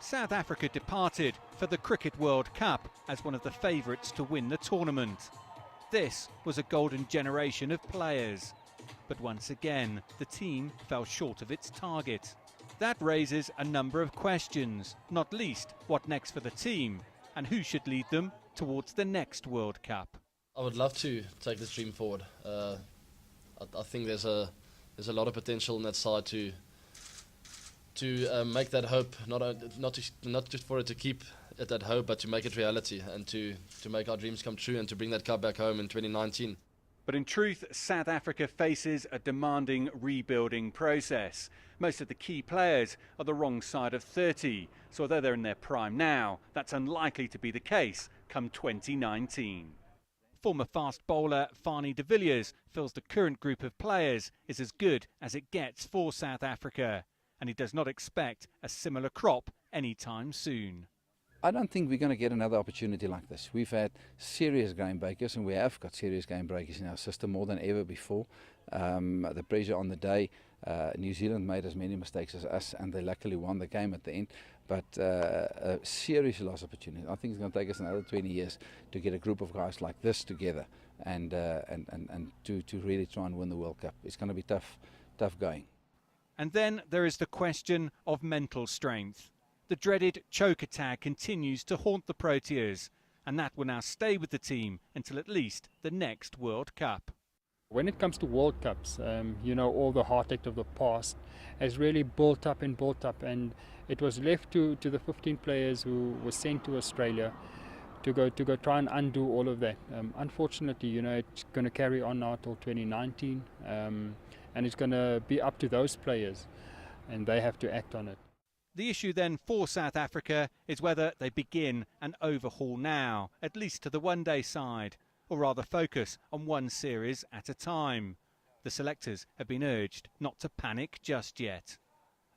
South Africa departed for the Cricket World Cup as one of the favourites to win the tournament. This was a golden generation of players. But once again, the team fell short of its target. That raises a number of questions, not least what next for the team and who should lead them towards the next World Cup. I would love to take this dream forward. I think there's a lot of potential in that side to make that hope, not just for it to keep it that hope, but to make it reality and to make our dreams come true and to bring that cup back home in 2019. But in truth, South Africa faces a demanding rebuilding process. Most of the key players are the wrong side of 30, so although they're in their prime now, that's unlikely to be the case come 2019. Former fast bowler Fanie de Villiers feels the current group of players is as good as it gets for South Africa, and he does not expect a similar crop anytime soon. I don't think we're going to get another opportunity like this. We've had serious game breakers, and we have got serious game breakers in our system more than ever before. The pressure on the day, New Zealand made as many mistakes as us, and they luckily won the game at the end. But a serious lost opportunity. I think it's going to take us another 20 years to get a group of guys like this together and to really try and win the World Cup. It's going to be tough going. And then there is the question of mental strength. The dreaded choker tag continues to haunt the Proteas, and that will now stay with the team until at least the next World Cup. When it comes to World Cups, all the heartache of the past has really built up, and it was left to the 15 players who were sent to Australia to go try and undo all of that. Unfortunately, it's going to carry on now till 2019, and it's going to be up to those players, and they have to act on it. The issue then for South Africa is whether they begin an overhaul now, at least to the one-day side, or rather focus on one series at a time. The selectors have been urged not to panic just yet.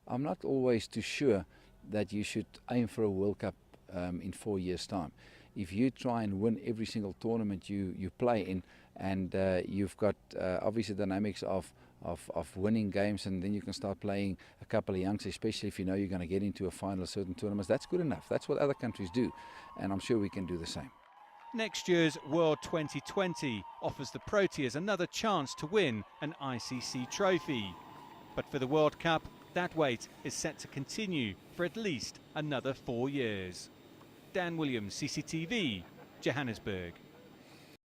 I'm not always too sure that you should aim for a World Cup in 4 years' time. If you try and win every single tournament you play in, and you've got obviously dynamics of winning games, and then you can start playing a couple of youngsters, especially if you know you're going to get into a final of certain tournaments. That's good enough. That's what other countries do, and I'm sure we can do the same. Next year's World 2020 offers the Proteas another chance to win an ICC trophy. But for the World Cup, that wait is set to continue for at least another 4 years. Dan Williams, CCTV, Johannesburg.